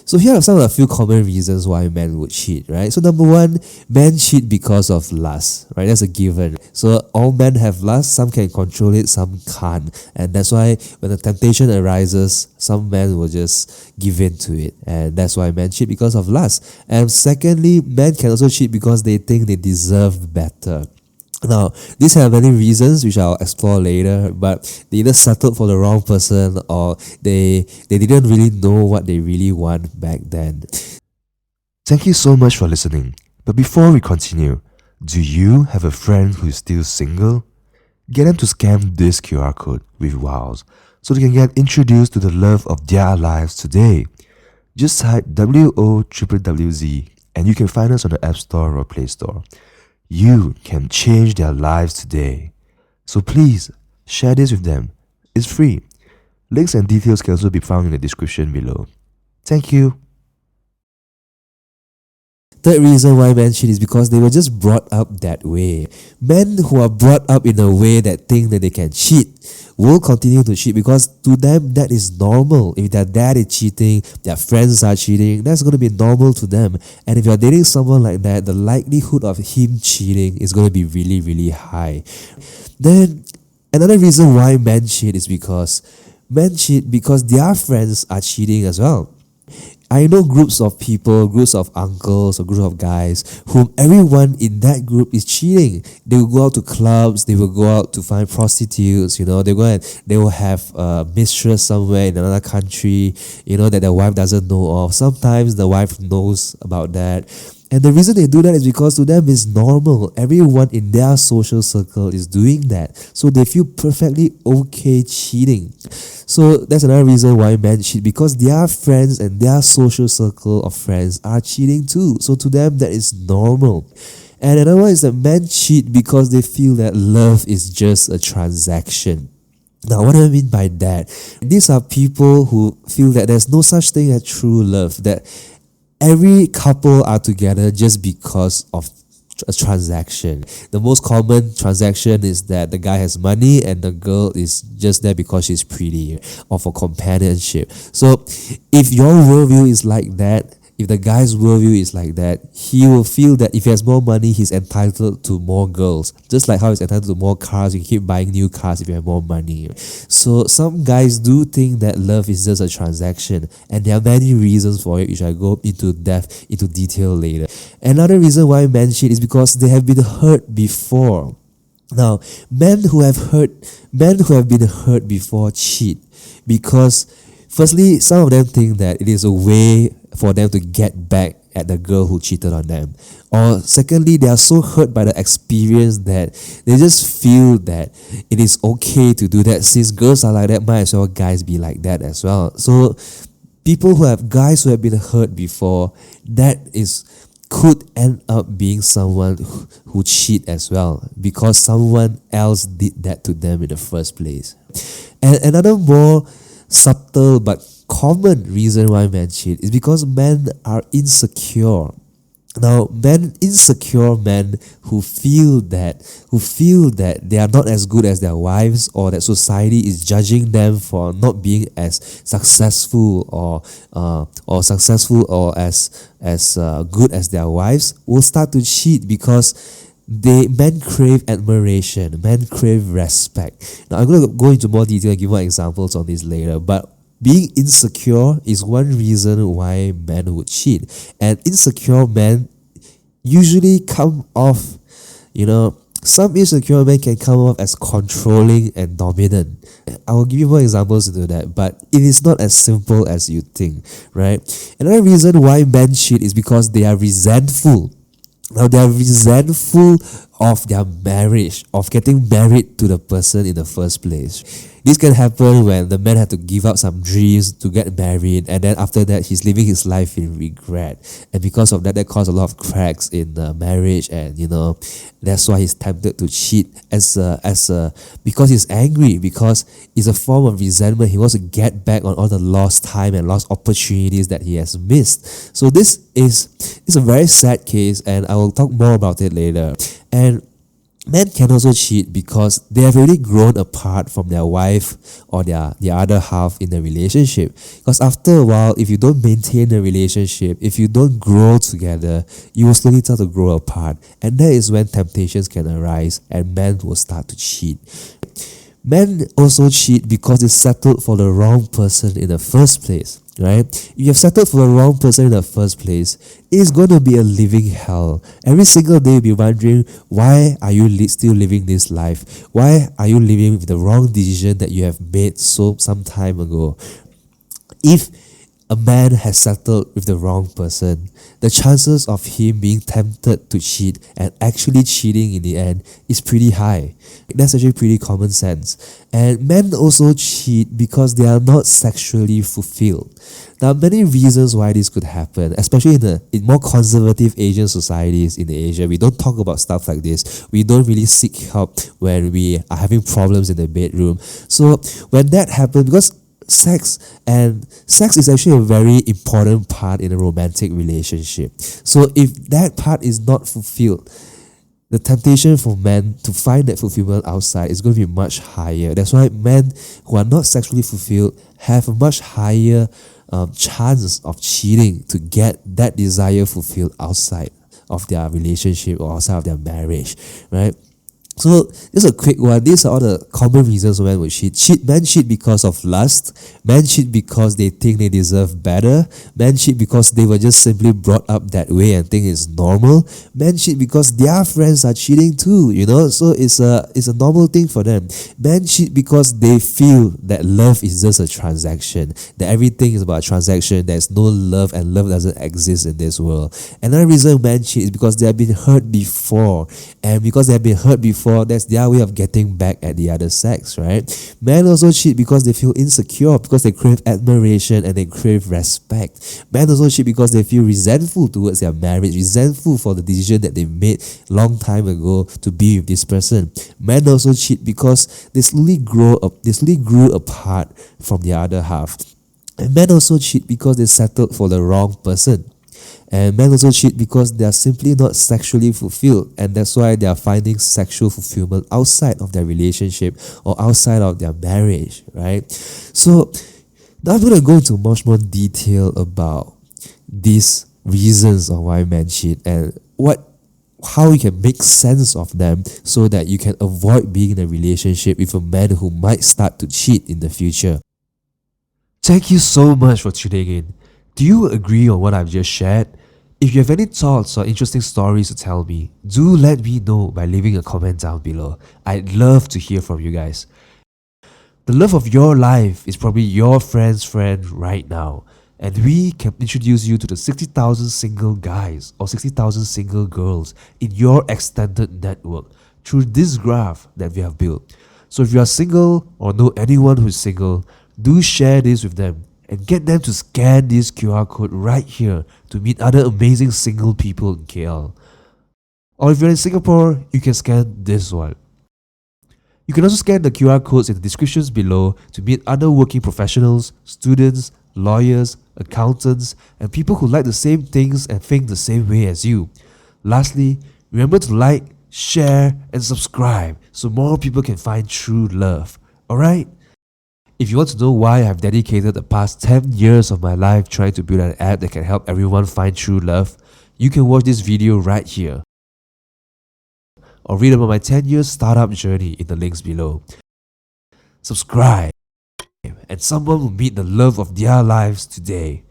So here are some of the few common reasons why men would cheat, right? So number one, men cheat because of lust, right? That's a given. So all men have lust, some can control it, some can't. And that's why when the temptation arises, some men will just give in to it. And that's why men cheat because of lust. And secondly, men can also cheat because they think they deserve better. Now, these have many reasons which I'll explore later, but they either settled for the wrong person or they didn't really know what they really want back then. Thank you so much for listening. But before we continue, do you have a friend who is still single? Get them to scan this QR code with Wowwwz so they can get introduced to the love of their lives today. Just type WOWWZ and you can find us on the App Store or Play Store. You can change their lives today. So please, share this with them. It's free. Links and details can also be found in the description below. Thank you. Third reason why men cheat is because they were just brought up that way. Men who are brought up in a way that think that they can cheat will continue to cheat because to them that is normal. If their dad is cheating, their friends are cheating, that's going to be normal to them. And if you're dating someone like that, the likelihood of him cheating is going to be really, really high. Then another reason why men cheat is because men cheat because their friends are cheating as well. I know groups of people, groups of uncles or groups of guys whom everyone in that group is cheating. They will go out to clubs, they will go out to find prostitutes, they will have a mistress somewhere in another country, that their wife doesn't know of. Sometimes the wife knows about that. And the reason they do that is because to them it's normal. Everyone in their social circle is doing that. So they feel perfectly okay cheating. So that's another reason why men cheat, because their friends and their social circle of friends are cheating too. So to them that is normal. And another one is that men cheat because they feel that love is just a transaction. Now, what do I mean by that? These are people who feel that there's no such thing as true love, that every couple are together just because of a transaction. The most common transaction is that the guy has money and the girl is just there because she's pretty or for companionship. So if your worldview is like that, if the guy's worldview is like that, he will feel that if he has more money, he's entitled to more girls. Just like how he's entitled to more cars, you can keep buying new cars if you have more money. So some guys do think that love is just a transaction, and there are many reasons for it, which I go into detail later. Another reason why men cheat is because they have been hurt before. Now, men who have been hurt before cheat because, firstly, some of them think that it is a way for them to get back at the girl who cheated on them. Or secondly, they are so hurt by the experience that they just feel that it is okay to do that. Since girls are like that, might as well guys be like that as well. So guys who have been hurt before, could end up being someone who cheat as well, because someone else did that to them in the first place. And another more subtle but common reason why men cheat is because men are insecure. Now, insecure men who feel that they are not as good as their wives, or that society is judging them for not being as successful or as good as their wives, will start to cheat because men crave admiration, men crave respect. Now, I'm going to go into more detail and give more examples on this later, but being insecure is one reason why men would cheat. And insecure men usually come off, some insecure men can come off as controlling and dominant. I will give you more examples into that, but it is not as simple as you think, right? Another reason why men cheat is because they are resentful. Now, they are resentful of their marriage, of getting married to the person in the first place. This can happen when the man had to give up some dreams to get married, and then after that he's living his life in regret, and because of that caused a lot of cracks in the marriage, and that's why he's tempted to cheat because he's angry, because it's a form of resentment. He wants to get back on all the lost time and lost opportunities that he has missed. So this is a very sad case, and I will talk more about it later. And Men can also cheat because they have already grown apart from their wife or the other half in the relationship. Because after a while, if you don't maintain the relationship, if you don't grow together, you will slowly start to grow apart. And that is when temptations can arise and men will start to cheat. Men also cheat because they settled for the wrong person in the first place, right? If you have settled for the wrong person in the first place, it is going to be a living hell. Every single day you'll be wondering, why are you still living this life? Why are you living with the wrong decision that you have made some time ago? If a man has settled with the wrong person, the chances of him being tempted to cheat and actually cheating in the end is pretty high. That's actually pretty common sense. And men also cheat because they are not sexually fulfilled. There are many reasons why this could happen, especially in more conservative Asian societies in Asia. We don't talk about stuff like this. We don't really seek help when we are having problems in the bedroom. So when that happens, because sex is actually a very important part in a romantic relationship. So if that part is not fulfilled, the temptation for men to find that fulfillment outside is going to be much higher. That's why men who are not sexually fulfilled have a much higher chance of cheating to get that desire fulfilled outside of their relationship or outside of their marriage, right? So just a quick one. These are all the common reasons men would cheat. Men cheat because of lust. Men cheat because they think they deserve better. Men cheat because they were just simply brought up that way and think it's normal. Men cheat because their friends are cheating too, so it's a normal thing for them. Men cheat because they feel that love is just a transaction, that everything is about a transaction, there's no love and love doesn't exist in this world. Another reason men cheat is because they have been hurt before, and because they have been hurt before, that's their way of getting back at the other sex, right? Men also cheat because they feel insecure, because they crave admiration and they crave respect. Men also cheat because they feel resentful towards their marriage, resentful for the decision that they made long time ago to be with this person. Men also cheat because they slowly grew apart from the other half. And men also cheat because they settled for the wrong person. And men also cheat because they are simply not sexually fulfilled, and that's why they are finding sexual fulfillment outside of their relationship or outside of their marriage, right? So now I'm going to go into much more detail about these reasons of why men cheat and how you can make sense of them so that you can avoid being in a relationship with a man who might start to cheat in the future. Thank you so much for tuning in. Do you agree on what I've just shared? If you have any thoughts or interesting stories to tell me, do let me know by leaving a comment down below. I'd love to hear from you guys. The love of your life is probably your friend's friend right now, and we can introduce you to the 60,000 single guys or 60,000 single girls in your extended network through this graph that we have built. So if you are single or know anyone who is single, do share this with them and get them to scan this QR code right here to meet other amazing single people in KL. Or if you're in Singapore, you can scan this one. You can also scan the QR codes in the descriptions below to meet other working professionals, students, lawyers, accountants, and people who like the same things and think the same way as you. Lastly, remember to like, share, and subscribe so more people can find true love. Alright? If you want to know why I've dedicated the past 10 years of my life trying to build an app that can help everyone find true love, you can watch this video right here. Or read about my 10-year startup journey in the links below. Subscribe, and someone will meet the love of their lives today.